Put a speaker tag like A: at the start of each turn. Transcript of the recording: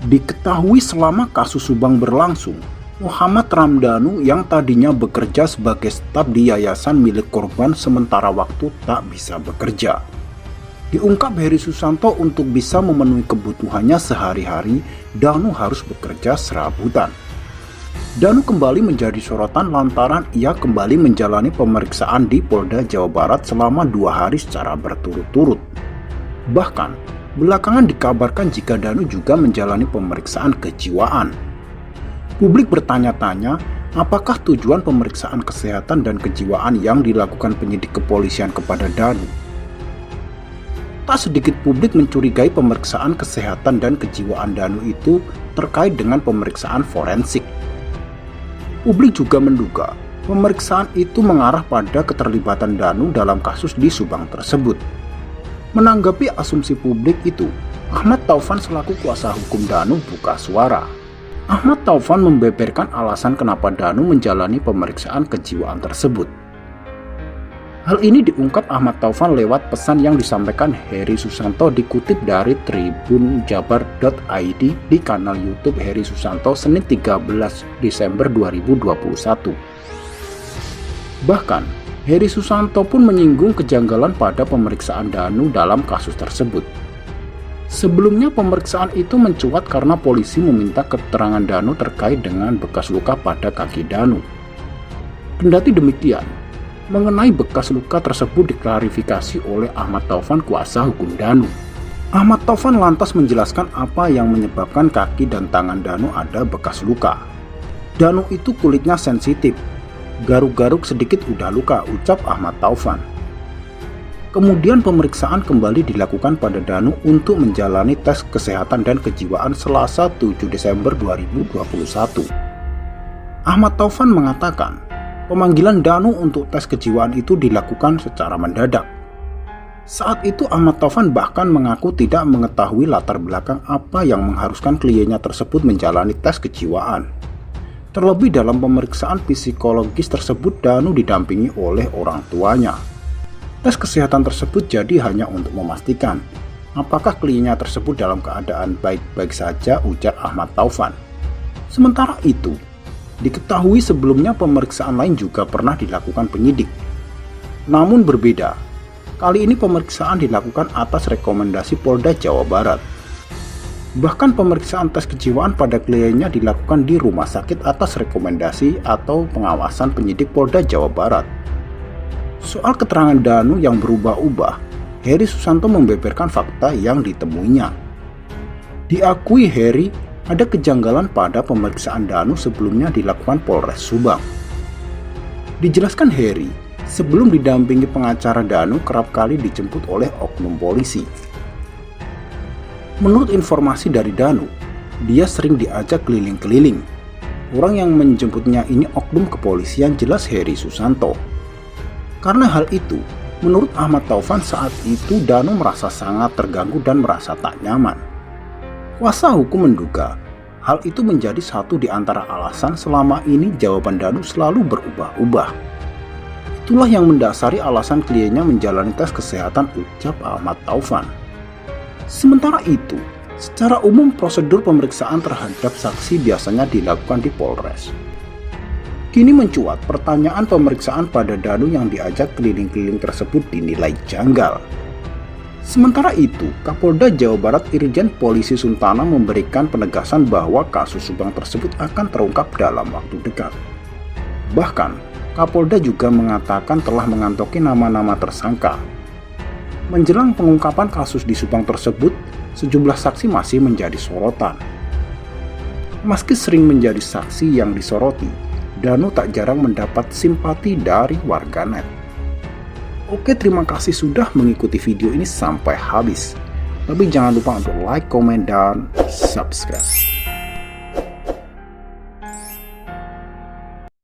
A: Diketahui selama kasus Subang berlangsung, Muhammad Ramdhanu yang tadinya bekerja sebagai staf di yayasan milik korban sementara waktu tak bisa bekerja. Diungkap Heri Susanto untuk bisa memenuhi kebutuhannya sehari-hari, Danu harus bekerja serabutan. Danu kembali menjadi sorotan lantaran ia kembali menjalani pemeriksaan di Polda Jawa Barat selama 2 hari secara berturut-turut. Bahkan, belakangan dikabarkan jika Danu juga menjalani pemeriksaan kejiwaan. Publik bertanya-tanya, apakah tujuan pemeriksaan kesehatan dan kejiwaan yang dilakukan penyidik kepolisian kepada Danu? Tak sedikit publik mencurigai pemeriksaan kesehatan dan kejiwaan Danu itu terkait dengan pemeriksaan forensik. Publik juga menduga pemeriksaan itu mengarah pada keterlibatan Danu dalam kasus di Subang tersebut. Menanggapi asumsi publik itu, Ahmad Taufan selaku kuasa hukum Danu buka suara. Ahmad Taufan membeberkan alasan kenapa Danu menjalani pemeriksaan kejiwaan tersebut. Hal ini diungkap Ahmad Taufan lewat pesan yang disampaikan Heri Susanto dikutip dari tribunjabar.id di kanal YouTube Heri Susanto Senin 13 Desember 2021. Bahkan, Heri Susanto pun menyinggung kejanggalan pada pemeriksaan Danu dalam kasus tersebut. Sebelumnya pemeriksaan itu mencuat karena polisi meminta keterangan Danu terkait dengan bekas luka pada kaki Danu. Kendati demikian, mengenai bekas luka tersebut diklarifikasi oleh Ahmad Taufan kuasa hukum Danu. Ahmad Taufan lantas menjelaskan apa yang menyebabkan kaki dan tangan Danu ada bekas luka. Danu itu kulitnya sensitif. Garuk-garuk sedikit udah luka, ucap Ahmad Taufan. Kemudian pemeriksaan kembali dilakukan pada Danu untuk menjalani tes kesehatan dan kejiwaan Selasa 7 Desember 2021. Ahmad Taufan mengatakan, pemanggilan Danu untuk tes kejiwaan itu dilakukan secara mendadak. Saat itu Ahmad Taufan bahkan mengaku tidak mengetahui latar belakang apa yang mengharuskan kliennya tersebut menjalani tes kejiwaan. Terlebih dalam pemeriksaan psikologis tersebut Danu didampingi oleh orang tuanya. Tes kesehatan tersebut jadi hanya untuk memastikan apakah kliennya tersebut dalam keadaan baik-baik saja, ujar Ahmad Taufan. Sementara itu, diketahui sebelumnya pemeriksaan lain juga pernah dilakukan penyidik. Namun berbeda, kali ini pemeriksaan dilakukan atas rekomendasi Polda Jawa Barat. Bahkan pemeriksaan tes kejiwaan pada kliennya dilakukan di rumah sakit atas rekomendasi atau pengawasan penyidik Polda Jawa Barat. Soal keterangan Danu yang berubah-ubah, Heri Susanto membeberkan fakta yang ditemuinya. Diakui Heri, ada kejanggalan pada pemeriksaan Danu sebelumnya dilakukan Polres Subang. Dijelaskan Heri, sebelum didampingi pengacara Danu kerap kali dijemput oleh oknum polisi. Menurut informasi dari Danu, dia sering diajak keliling-keliling. Orang yang menjemputnya ini oknum kepolisian, jelas Heri Susanto. Karena hal itu, menurut Ahmad Taufan saat itu Danu merasa sangat terganggu dan merasa tak nyaman. Kuasa hukum menduga hal itu menjadi satu di antara alasan selama ini jawaban Danu selalu berubah-ubah. Itulah yang mendasari alasan kliennya menjalani tes kesehatan, ucap Ahmad Taufan. Sementara itu, secara umum prosedur pemeriksaan terhadap saksi biasanya dilakukan di Polres. Kini mencuat pertanyaan pemeriksaan pada Danu yang diajak keliling-keliling tersebut dinilai janggal. Sementara itu, Kapolda Jawa Barat Irjen Polisi Suntana memberikan penegasan bahwa kasus Subang tersebut akan terungkap dalam waktu dekat. Bahkan, Kapolda juga mengatakan telah mengantongi nama-nama tersangka. Menjelang pengungkapan kasus di Subang tersebut, sejumlah saksi masih menjadi sorotan. Meski sering menjadi saksi yang disoroti, Danu tak jarang mendapat simpati dari warganet. Oke, terima kasih sudah mengikuti video ini sampai habis. Tapi jangan lupa untuk like, komen, dan subscribe.